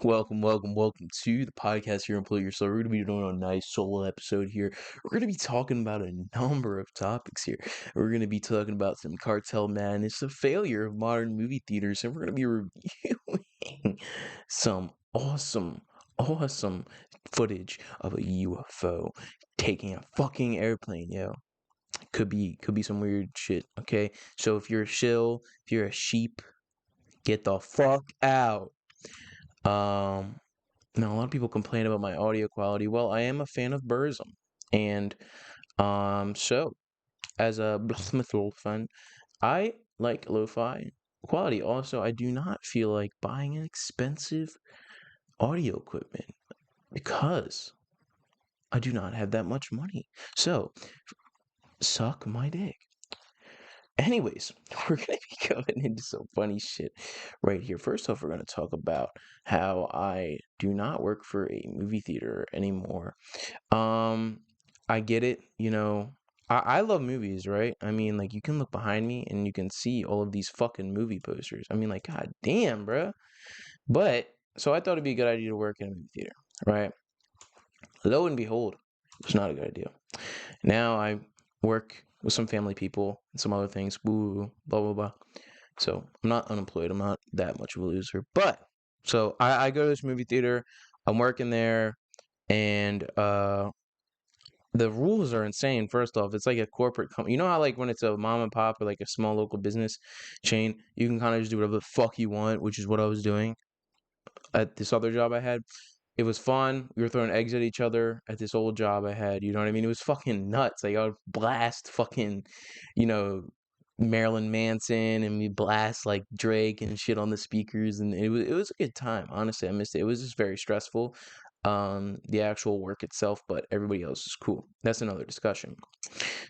Welcome to the podcast here on Pollute Your Soul. We're going to be doing a nice solo episode here. We're going to be talking about a number of topics here. We're going to be talking about some cartel madness, the failure of modern movie theaters, and we're going to be reviewing some awesome footage of a UFO taking a fucking airplane, yo. Could be some weird shit, okay? So if you're a shill, if you're a sheep, get the fuck out. Now a lot of people complain about my audio quality. Well, I am a fan of Burzum, and so as a metal fan, I like lo-fi quality. Also, I do not feel like buying an expensive audio equipment because I do not have that much money. So, suck my dick. Anyways, we're going to be going into some funny shit right here. First off, we're going to talk about how I do not work for a movie theater anymore. I get it, I love movies, right? I mean, like, you can look behind me and you can see all of these fucking movie posters. I mean, like, god damn, bruh. But, so I thought it'd be a good idea to work in a movie theater, right? Lo and behold, it's not a good idea. Now I work with some family people and some other things, blah, blah, blah. So I'm not unemployed. I'm not that much of a loser. But, so I go to this movie theater. I'm working there. And the rules are insane. First off, it's like a corporate company. You know how, like, when it's a mom and pop or like a small local business chain, you can kind of just do whatever the fuck you want, which is what I was doing at this other job I had. It was fun. We were throwing eggs at each other at this old job I had. You know what I mean? It was fucking nuts. Like, I would blast fucking, you know, Marilyn Manson, and we blast like Drake and shit on the speakers, and it was a good time. Honestly, I missed it. It was just very stressful, the actual work itself, but everybody else is cool. That's another discussion.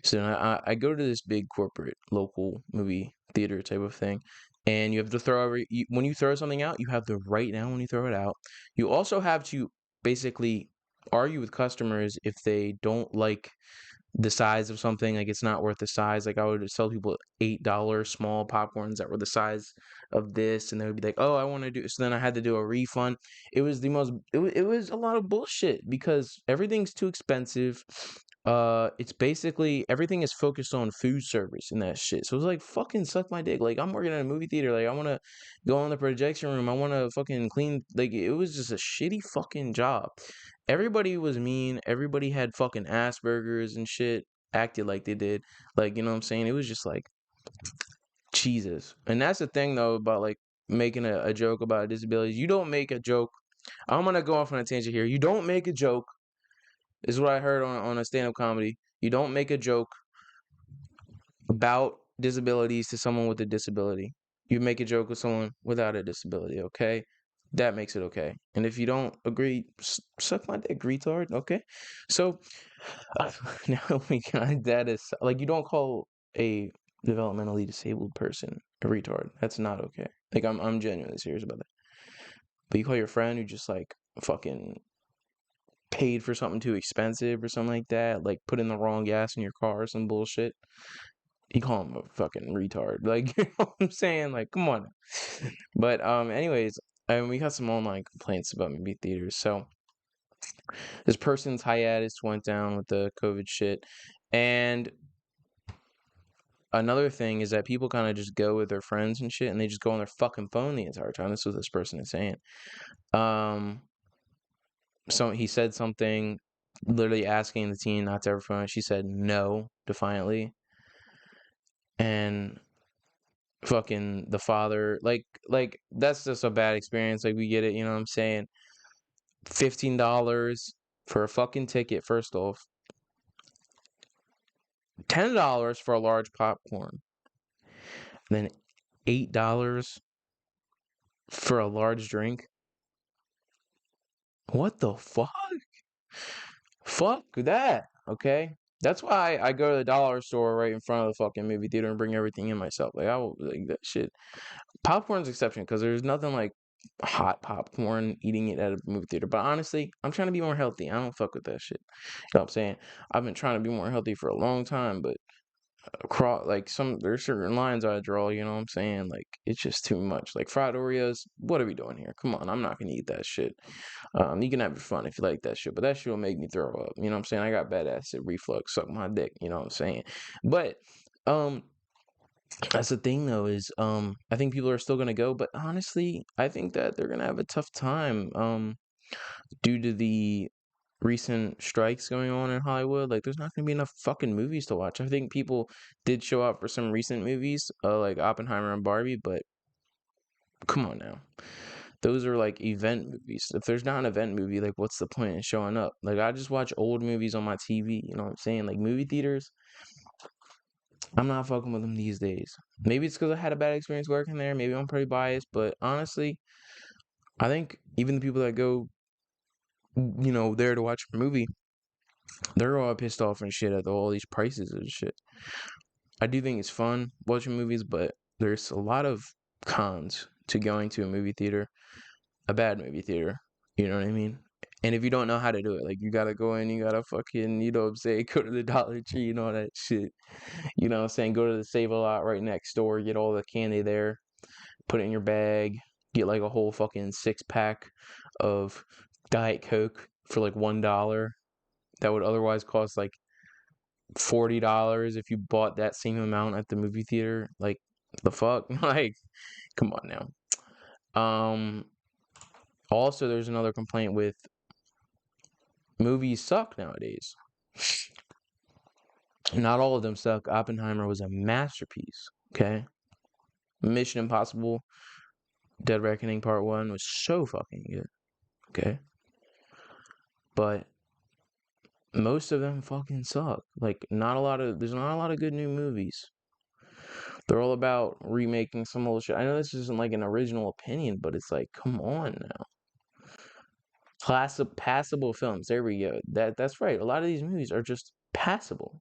So then I go to this big corporate local movie theater type of thing, and you have to when you throw something out, you have the right now when you throw it out. You also have to basically argue with customers if they don't like the size of something, like it's not worth the size. Like, I would sell people $8 small popcorns that were the size of this, and they would be like, "Oh, I want to do." So then I had to do a refund. It was the most. It was a lot of bullshit because everything's too expensive. It's basically everything is focused on food service and that shit. So it was like, fucking suck my dick. Like, I'm working at a movie theater. Like, I want to go in the projection room. I want to fucking clean. Like, it was just a shitty fucking job. Everybody was mean. Everybody had fucking Asperger's and shit. Acted like they did. Like, you know what I'm saying? It was just like, Jesus. And that's the thing, though, about like making a joke about disabilities. You don't make a joke. I'm going to go off on a tangent here. You don't make a joke. This is what I heard on a stand up comedy. You don't make a joke about disabilities to someone with a disability. You make a joke with someone without a disability, okay? That makes it okay. And if you don't agree, suck my dick, retard, okay? So, now we got that is like, you don't call a developmentally disabled person a retard. That's not okay. Like, I'm genuinely serious about that. But you call your friend who just like fucking paid for something too expensive or something like that, like put in the wrong gas in your car or some bullshit, you call him a fucking retard. Like, you know what I'm saying? Like, come on. But anyways, we got some online complaints about movie theaters. So this person's hiatus went down with the COVID shit. And another thing is that people kind of just go with their friends and shit, and they just go on their fucking phone the entire time. This is what this person is saying. So he said something, literally asking the teen not to ever phone. She said no defiantly, and fucking the father, like that's just a bad experience. Like, we get it, you know what I'm saying? $15 for a fucking ticket. First off, $10 for a large popcorn, then $8 for a large drink. What the fuck? Fuck that, okay? That's why I go to the dollar store right in front of the fucking movie theater and bring everything in myself. Like, I will, like, that shit. Popcorn's exception, because there's nothing like hot popcorn eating it at a movie theater. But honestly, I'm trying to be more healthy. I don't fuck with that shit. You know what I'm saying? I've been trying to be more healthy for a long time, but like there's certain lines I draw, you know what I'm saying? Like it's just too much. Like fried Oreos, what are we doing here? Come on, I'm not gonna eat that shit. You can have your fun if you like that shit, but that shit will make me throw up. You know what I'm saying? I got bad acid reflux, suck my dick, you know what I'm saying? But um that's the thing though, is I think people are still gonna go, but honestly, I think that they're gonna have a tough time due to the recent strikes going on in Hollywood. Like there's not gonna be enough fucking movies to watch. I think people did show up for some recent movies, like Oppenheimer and Barbie, but come on now. Those are like event movies. If there's not an event movie, like what's the point in showing up? Like I just watch old movies on my TV, you know what I'm saying? Like movie theaters, I'm not fucking with them these days. Maybe it's because I had a bad experience working there. Maybe I'm pretty biased, but honestly, I think even the people that go, there to watch a movie, they're all pissed off and shit at all these prices and shit. I do think it's fun watching movies, but there's a lot of cons to going to a movie theater, a bad movie theater. You know what I mean? And if you don't know how to do it, like you gotta go in, you gotta fucking, you know what I'm saying, go to the Dollar Tree and all that shit. You know what I'm saying? Go to the Save a Lot right next door, get all the candy there, put it in your bag, get like a whole fucking 6-pack of Diet Coke for like $1 that would otherwise cost like $40 if you bought that same amount at the movie theater. Like the fuck? Like, come on now. Also there's another complaint with movies suck nowadays. Not all of them suck. Oppenheimer was a masterpiece, okay? Mission Impossible Dead Reckoning Part 1 was so fucking good, okay? But most of them fucking suck. Like there's not a lot of good new movies. They're all about remaking some old shit. I know this isn't like an original opinion, but it's like, come on now. Passable films. There we go. That's right. A lot of these movies are just passable.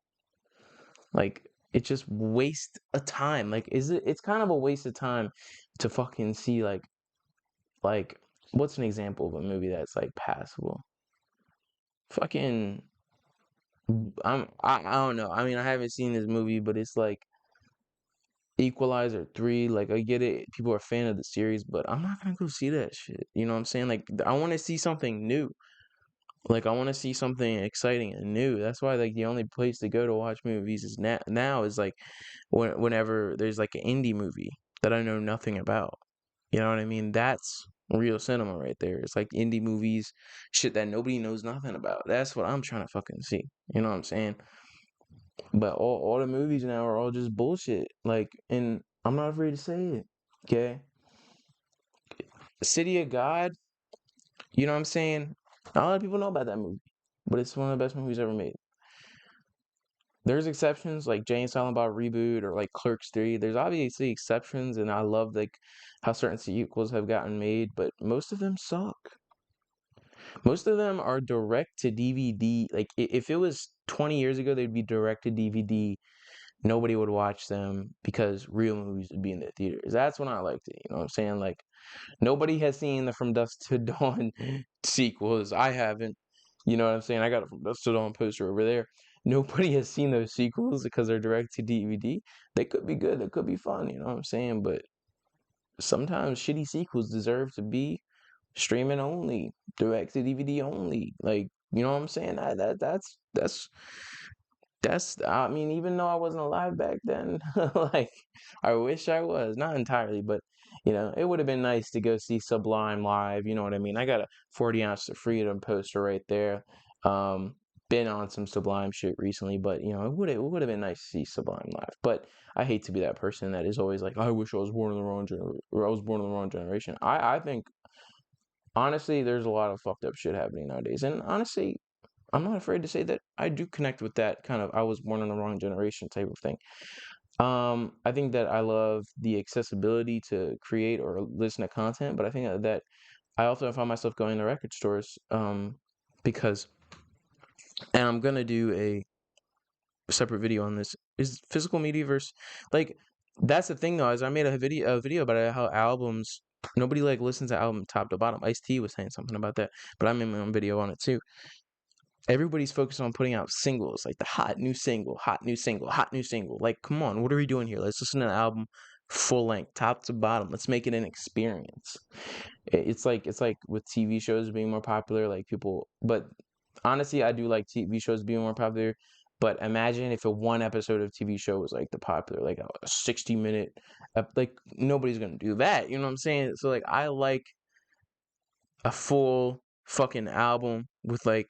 Like it just waste of time. Like it's kind of a waste of time to fucking see like what's an example of a movie that's like passable? Fucking I don't know. I mean, I haven't seen this movie, but it's like Equalizer 3. Like I get it, people are a fan of the series, but I'm not gonna go see that shit. You know what I'm saying? Like I want to see something new. Like I want to see something exciting and new. That's why like the only place to go to watch movies is now is like whenever there's like an indie movie that I know nothing about. You know what I mean? That's real cinema right there. It's like indie movies, shit that nobody knows nothing about. That's what I'm trying to fucking see. You know what I'm saying? But all the movies now are all just bullshit. Like, and I'm not afraid to say it. Okay? City of God, you know what I'm saying? Not a lot of people know about that movie, but it's one of the best movies ever made. There's exceptions like Jay and Silent Bob Reboot or like Clerks 3. There's obviously exceptions, and I love like how certain sequels have gotten made, but most of them suck. Most of them are direct to DVD. Like if it was 20 years ago, they'd be direct to DVD. Nobody would watch them because real movies would be in the theaters. That's when I liked it. You know what I'm saying? Like nobody has seen the From Dusk to Dawn sequels. I haven't. You know what I'm saying? I got a From Dusk to Dawn poster over there. Nobody has seen those sequels because they're direct to DVD. They could be good. They could be fun. You know what I'm saying? But sometimes shitty sequels deserve to be streaming only, direct to DVD only. Like, you know what I'm saying? That's I mean, even though I wasn't alive back then, like I wish I was. Not entirely, but it would have been nice to go see Sublime live, you know what I mean? I got a 40 ounce of freedom poster right there. Um been on some Sublime shit recently, but it would have been nice to see Sublime live. But I hate to be that person that is always like, I wish I was born in the wrong generation. I think honestly there's a lot of fucked up shit happening nowadays. And honestly, I'm not afraid to say that I do connect with that kind of I was born in the wrong generation type of thing. I think that I love the accessibility to create or listen to content, but I think that I also find myself going to record stores because, and I'm gonna do a separate video on this, is physical media versus like that's the thing though, is I made a video about how albums, nobody like listens to album top to bottom. Ice-T was saying something about that, but I made my own video on it too. everybody's focused on putting out singles, like the hot new single, hot new single, hot new single. Like, come on, what are we doing here? Let's listen to the album full length, top to bottom. Let's make it an experience. It's like with TV shows being more popular, like people. But honestly, I do like TV shows being more popular. But imagine if a one episode of TV show was like the popular, like a 60-minute, like nobody's gonna do that. You know what I'm saying? So like, I like a full fucking album with like,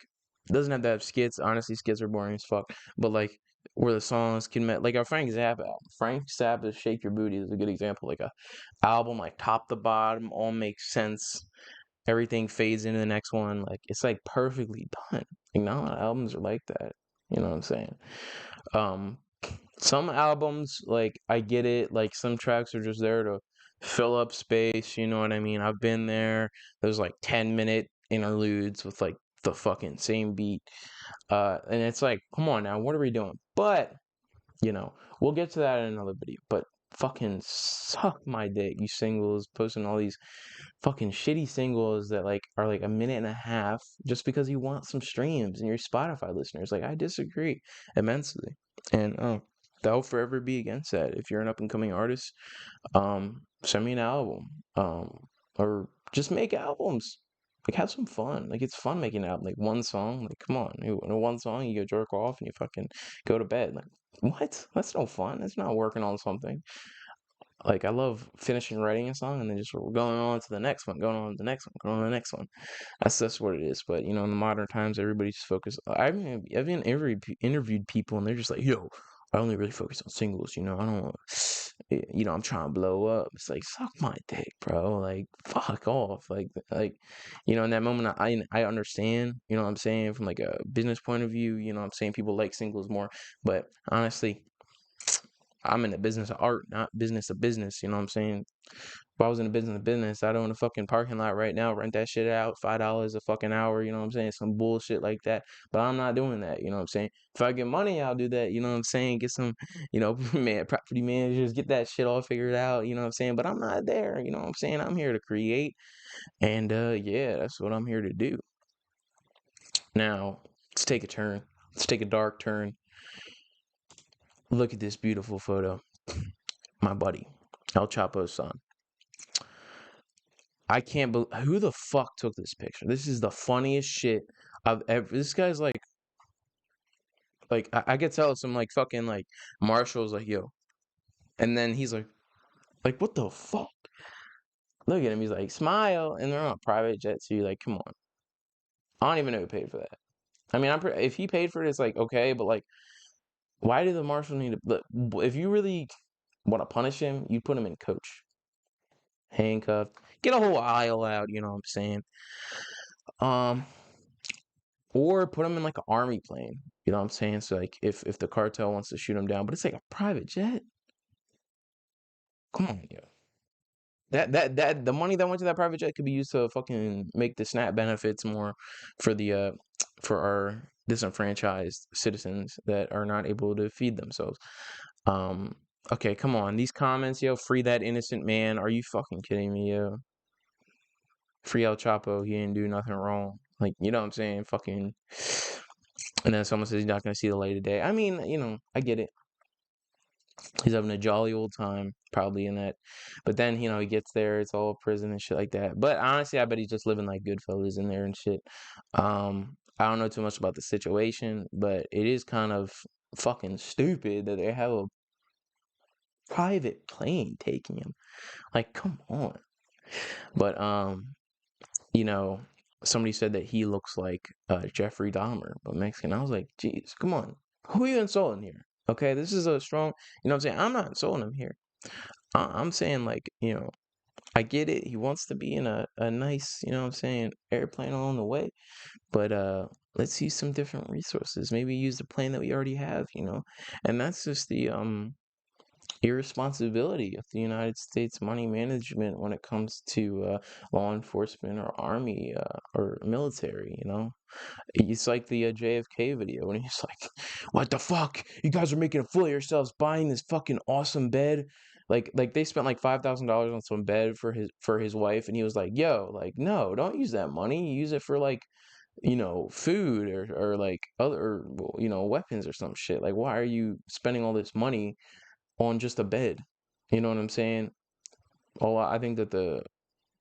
doesn't have to have skits. Honestly, skits are boring as fuck. But like, where the songs can like our Frank Zappa album. Frank Zappa's "Shake Your Booty" is a good example. Like a album, like top to bottom, all makes sense. Everything fades into the next one. Like it's like perfectly done. Like not a lot of albums are like that. You know what I'm saying? Um, some albums, like I get it, like some tracks are just there to fill up space, you know what I mean? I've been there. There's like 10-minute interludes with like the fucking same beat. And it's like, come on now, what are we doing? But, you know, we'll get to that in another video. But fucking suck my dick, you singles, posting all these fucking shitty singles that like are like a minute and a half just because you want some streams and your Spotify listeners. Like I disagree immensely. And I'll forever be against that. If you're an up and coming artist, send me an album. Or just make albums. Like have some fun. Like it's fun making an album. Like one song. Like come on, in one song you go jerk off and you fucking go to bed. Like what? That's no fun. That's not working on something. Like I love finishing writing a song and then just going on to the next one, going on to the next one, going on to the next one. That's what it is. But you know, in the modern times, everybody's focused. I've been interviewed people and they're just like, yo, I only really focus on singles. You know, I don't. You know, I'm trying to blow up. It's like suck my dick, bro. Like fuck off. Like, you know, in that moment, I understand. You know what I'm saying, from like a business point of view. You know what I'm saying, people like singles more. But honestly, I'm in the business of art, not business of business. You know what I'm saying? If I was in the business of business, I'd own a fucking parking lot right now, rent that shit out, $5 a fucking hour. You know what I'm saying? Some bullshit like that. But I'm not doing that. You know what I'm saying? If I get money, I'll do that. You know what I'm saying? Get some, you know, man, property managers, get that shit all figured out. You know what I'm saying? But I'm not there. You know what I'm saying? I'm here to create, and yeah, that's what I'm here to do. Now, let's take a turn. Let's take a dark turn. Look at this beautiful photo. My buddy, El Chapo's son. I can't believe who the fuck took this picture. This is the funniest shit I've ever. This guy's like I could tell some like fucking like Marshall's like yo, and then he's like what the fuck? Look at him. He's like smile, and they're on a private jet too. Like come on, I don't even know who paid for that. I mean, if he paid for it, it's like okay, but like, why do the Marshall need to? But if you really want to punish him, you put him in coach, handcuffed, get a whole aisle out. You know what I'm saying? Um. Or put him in like an army plane. You know what I'm saying? So like if the cartel wants to shoot him down, but it's like a private jet. Come on, yo. That the money that went to that private jet could be used to fucking make the SNAP benefits more for the for our disenfranchised citizens that are not able to feed themselves. Um okay, come on. These comments, yo, free that innocent man. Are you fucking kidding me, yo? Free El Chapo, he didn't do nothing wrong. Like, you know what I'm saying? Fucking. And then someone says he's not going to see the light of day. I mean, you know, I get it. He's having a jolly old time, probably in that. But then, you know, he gets there, it's all prison and shit like that. But honestly, I bet he's just living like Goodfellas in there and shit. I don't know too much about the situation, but it is kind of fucking stupid that they have a private plane taking him. Like, come on. But, you know, somebody said that he looks like Jeffrey Dahmer, but Mexican. I was like, geez, come on. Who are you insulting here? Okay, this is a strong, you know what I'm saying? I'm not insulting him here. I'm saying, like, you know, I get it. He wants to be in a nice, you know what I'm saying, airplane along the way. But let's use some different resources. Maybe use the plane that we already have, you know? And that's just the irresponsibility of the United States money management when it comes to law enforcement or army or military, you know? It's like the JFK video when he's like, "What the fuck? You guys are making a fool of yourselves buying this fucking awesome bed." Like they spent like $5,000 on some bed for his wife, and he was like, "Yo, like no, don't use that money. Use it for like food or like other, weapons or some shit. Like, why are you spending all this money on just a bed? You know what I'm saying? Oh, I think that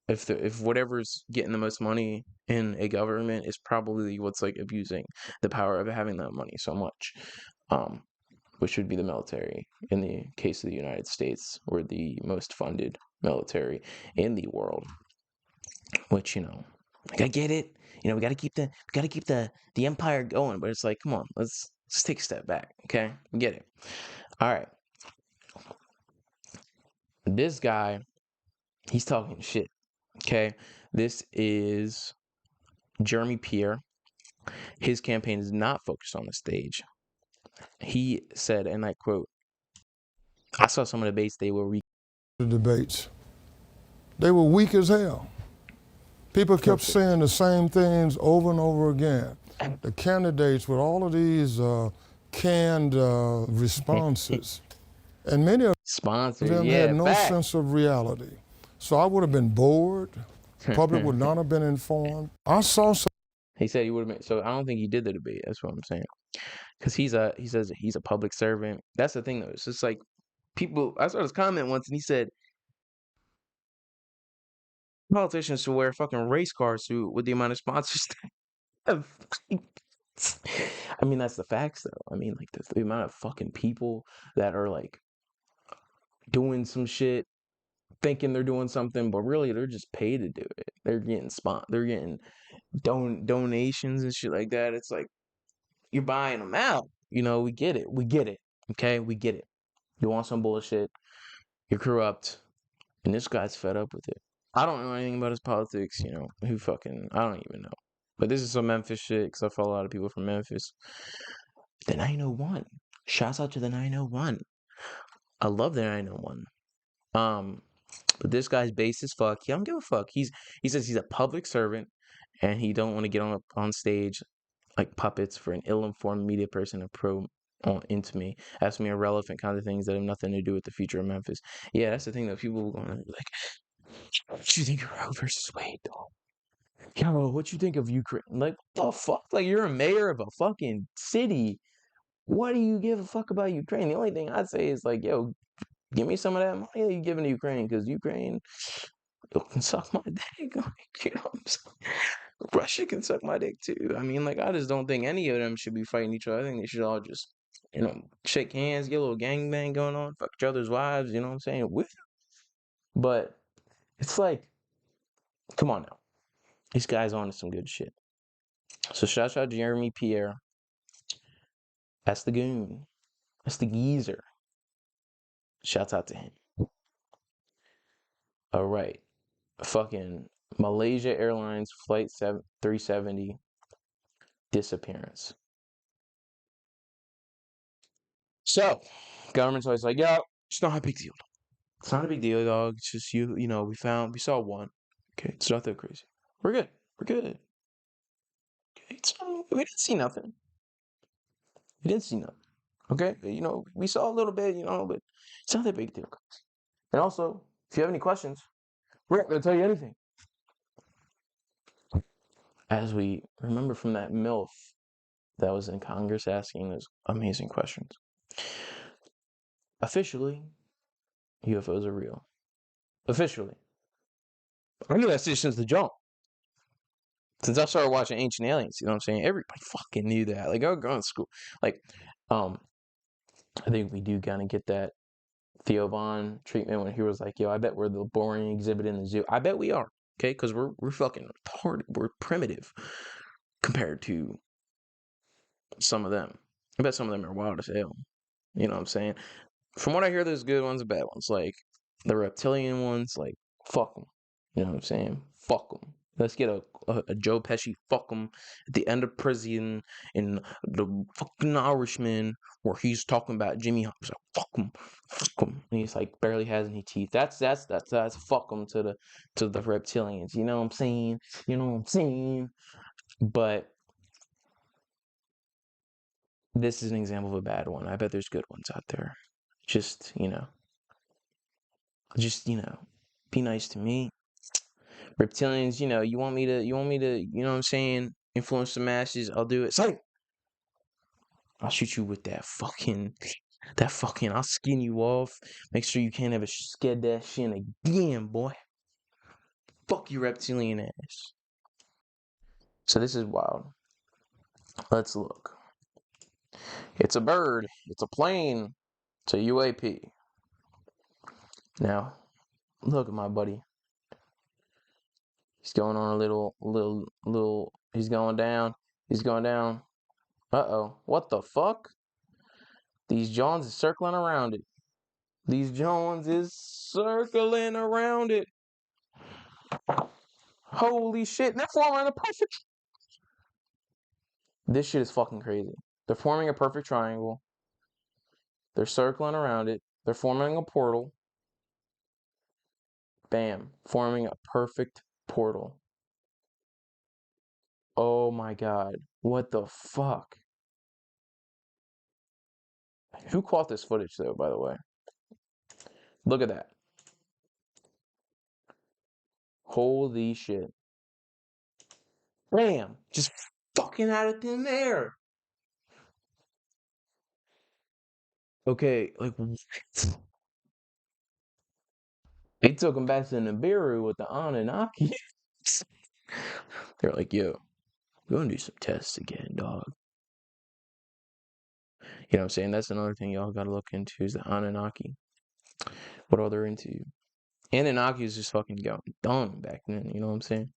if whatever's getting the most money in a government is probably what's like abusing the power of having that money so much, um, which would be the military in the case of the United States. We're the most funded military in the world, which I gotta get it. We gotta keep the empire going, but it's like, come on, let's take a step back, okay? Get it. All right. This guy, he's talking shit. Okay. This is Jeremy Pierre. His campaign is not focused on the stage. He said, and I quote, I saw some of the debates, they were weak. The debates, they were weak as hell. People kept saying the same things over and over again. The candidates with all of these canned responses, and many of them had no sense of reality. So I would have been bored. The public would not have been informed. I saw some. He said he would have been. So I don't think he did the debate. That's what I'm saying. Because he says he's a public servant. That's the thing, though. It's just like people. I saw this comment once, and he said politicians should wear a fucking race car suit with the amount of sponsors they have. I mean, that's the facts, though. I mean, like the amount of fucking people that are like doing some shit, thinking they're doing something, but really they're just paid to do it. They're getting They're getting donations and shit like that. It's like you're buying them out. We get it. We get it. Okay, we get it. You want some bullshit. You're corrupt, and this guy's fed up with it. I don't know anything about his politics. I don't even know. But this is some Memphis shit because I follow a lot of people from Memphis. The 901. Shouts out to the 901. I love the 901. But this guy's base as fuck. He don't give a fuck. He says he's a public servant, and he don't want to get on stage like puppets for an ill-informed media person to probe into me, ask me irrelevant kind of things that have nothing to do with the future of Memphis. Yeah, that's the thing that people are going to be like, what you think of Roe versus Wade, dog? Yo, what you think of Ukraine? Like, the fuck? Like, you're a mayor of a fucking city. What do you give a fuck about Ukraine? The only thing I'd say is like, yo, give me some of that money that you're giving to Ukraine, because Ukraine can suck my dick. Like, what I'm saying? Russia can suck my dick too. I mean, like, I just don't think any of them should be fighting each other. I think they should all just, shake hands, get a little gangbang going on, fuck each other's wives, you know what I'm saying? But it's like, come on now. This guy's on to some good shit. So shout out Jeremy Pierre. That's the goon. That's the geezer. Shouts out to him. All right. Fucking Malaysia Airlines Flight 370 disappearance. So, government's always like, yeah, it's not a big deal. It's not a big deal, dog. It's just we saw one. Okay, it's not that crazy. We're good. We're good. Okay, we didn't see nothing. We didn't see nothing. Okay, we saw a little bit, but it's not that big deal. And also, if you have any questions, we're not gonna tell you anything. As we remember from that MILF that was in Congress asking those amazing questions. Officially, UFOs are real. Officially. I knew that since the jump. Since I started watching Ancient Aliens, you know what I'm saying? Everybody fucking knew that. Like, I was going to school. Like, I think we do kind of get that Theo Von treatment when he was like, yo, I bet we're the boring exhibit in the zoo. I bet we are, okay? Because we're fucking retarded. We're primitive compared to some of them. I bet some of them are wild as hell. You know what I'm saying? From what I hear, there's good ones and bad ones. Like, the reptilian ones, like, fuck them. You know what I'm saying? Fuck them. Let's get a Joe Pesci fuck him at the end of Prison in The fucking Irishman, where he's talking about Jimmy Hopps. Like, fuck him. And he's like barely has any teeth. That's fuck him to the reptilians. You know what I'm saying? You know what I'm saying? But this is an example of a bad one. I bet there's good ones out there. Just be nice to me. Reptilians, you want me to, you know what I'm saying, influence the masses, I'll do it. Psych! I'll shoot you with that fucking, I'll skin you off. Make sure you can't ever sked that shit again, boy. Fuck you, reptilian ass. So this is wild. Let's look. It's a bird. It's a plane. It's a UAP. Now, look at my buddy. He's going on a little. He's going down. He's going down. Uh-oh. What the fuck? These Jones is circling around it. These Jones is circling around it. Holy shit. They're forming a perfect... This shit is fucking crazy. They're forming a perfect triangle. They're circling around it. They're forming a portal. Bam. Forming a perfect portal. Oh my god. What the fuck? Who caught this footage, though, by the way? Look at that. Holy shit. Bam. Just fucking out of thin air. Okay, like, they took him back to Nibiru with the Anunnaki. They're like, yo, we're gonna do some tests again, dog. You know what I'm saying? That's another thing y'all gotta look into is the Anunnaki. What all they're into. Anunnaki was just fucking going dumb back then, you know what I'm saying?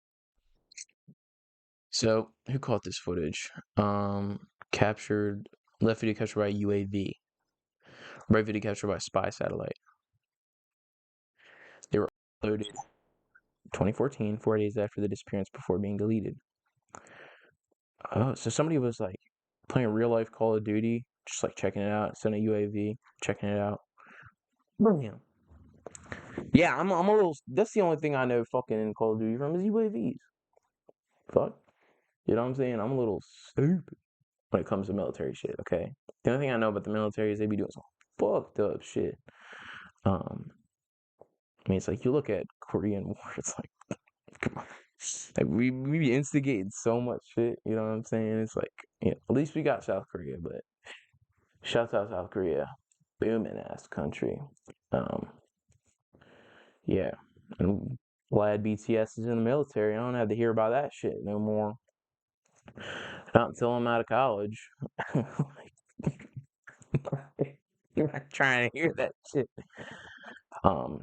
So, who caught this footage? Captured, left video captured by UAV. Right video captured by spy satellite. They were uploaded 2014, 4 days after the disappearance before being deleted. Oh, so somebody was like playing real life Call of Duty, just like checking it out, sending a UAV, checking it out. Bam. Yeah, I'm a little. That's the only thing I know fucking in Call of Duty from is UAVs. Fuck. You know what I'm saying? I'm a little stupid when it comes to military shit, okay? The only thing I know about the military is they be doing some fucked up shit. I mean, it's like you look at Korean War, it's like, come on. Like we be instigating so much shit, you know what I'm saying? It's like, you know, at least we got South Korea, but shout out South Korea. Booming ass country. Yeah. I'm glad BTS is in the military. I don't have to hear about that shit no more. Not until I'm out of college. You're not trying to hear that shit.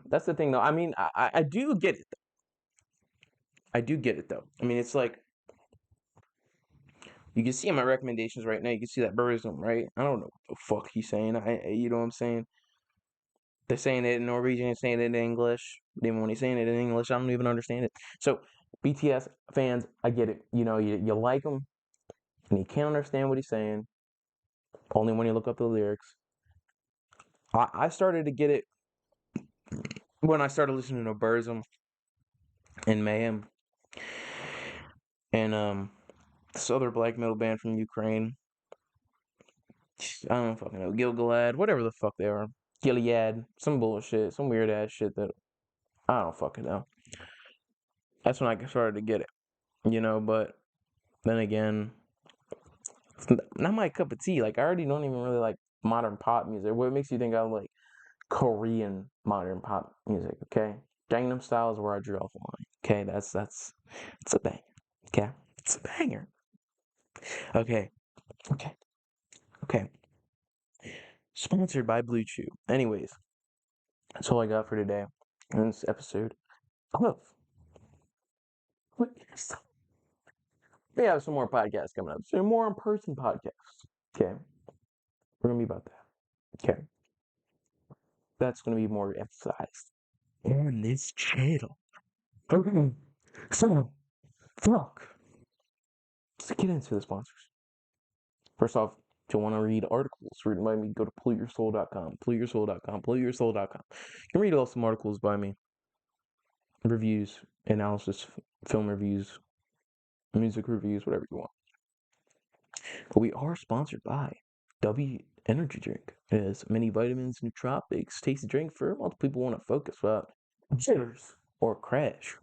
That's the thing though. I mean, I do get it. I do get it though. I mean, it's like you can see in my recommendations right now. You can see that Burism, right? I don't know what the fuck he's saying. You know what I'm saying? They're saying it in Norwegian, saying it in English. Even when he's saying it in English, I don't even understand it. So, BTS fans, I get it. You know, you like him, and you can't understand what he's saying. Only when you look up the lyrics. I started to get it when I started listening to Burism and Mayhem, and this other black metal band from Ukraine. I don't fucking know. Gilgalad, whatever the fuck they are. Gilead, some bullshit, some weird ass shit that I don't fucking know. That's when I started to get it, you know, but then again, it's not my cup of tea. Like, I already don't even really like modern pop music. What makes you think I like Korean modern pop music, okay? Gangnam Style is where I drew off the line. Okay, that's it's a banger. Okay? It's a banger. Okay. Okay. Sponsored by Blue Chew. Anyways, that's all I got for today in this episode of what is we have some more podcasts coming up. So more in-person podcasts. Okay. We're gonna be about that. Okay. That's gonna be more emphasized on this channel. Okay. So fuck. Let's get into the sponsors. First off, if you want to read articles written by me, go to polluteyoursoul.com, polluteyoursoul.com. You can read some articles by me. Reviews, analysis, film reviews, music reviews, whatever you want. But we are sponsored by DUBBY Energy Drink. It has many vitamins, nootropics, tasty drink for multiple people want to focus about jitters or crash.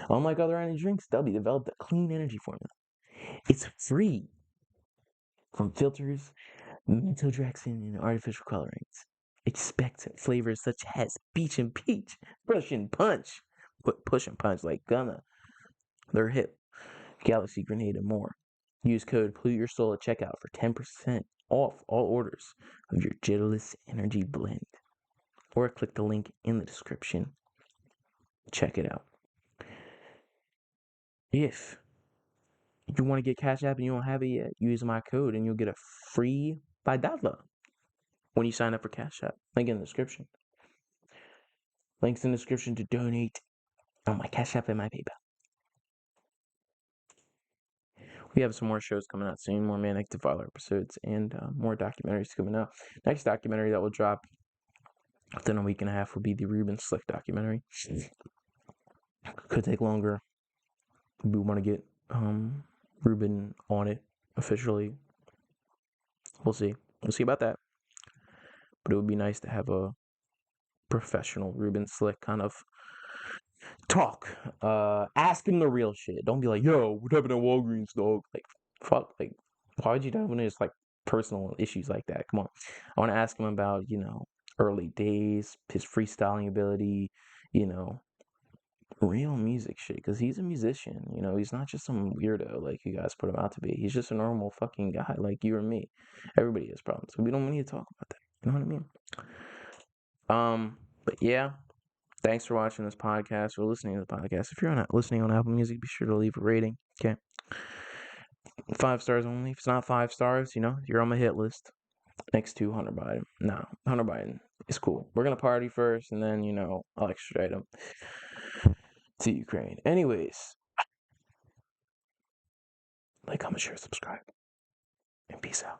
Unlike other energy drinks, DUBBY developed a clean energy formula. It's free from filters, maltodextrin, and artificial colorings. Expect flavors such as peach and peach, Pushin Punch, Pushin Punch like Gunna, they're hip, Galaxy Grenade, and more. Use code Pollute Your Soul at checkout for 10% off all orders of your jitters energy blend. Or click the link in the description. Check it out. If you want to get Cash App and you don't have it yet, use my code and you'll get a free $5 when you sign up for Cash App. Link in the description. Links in the description to donate on my Cash App and my PayPal. We have some more shows coming out soon, more Manic Defiler episodes, and more documentaries coming out. Next documentary that will drop within a week and a half will be the Ruben Slick documentary. Could take longer. We want to get Ruben on it officially. We'll see. We'll see about that. But it would be nice to have a professional Ruben Slick kind of talk. Ask him the real shit. Don't be like, yo, what happened at Walgreens, dog? Like, fuck. Like, why would you dive into his like personal issues like that? Come on. I want to ask him about, early days, his freestyling ability, real music shit. Because he's a musician, he's not just some weirdo like you guys put him out to be. He's just a normal fucking guy like you or me. Everybody has problems. So we don't need to talk about that. You know what I mean? But yeah. Thanks for watching this podcast or listening to the podcast. If you're not listening on Apple Music, be sure to leave a rating. Okay. 5 stars only. If it's not 5 stars, you're on my hit list. Next to Hunter Biden. No, Hunter Biden is cool. We're going to party first, and then, I'll extradite him to Ukraine. Anyways, like, comment, share, subscribe, and peace out.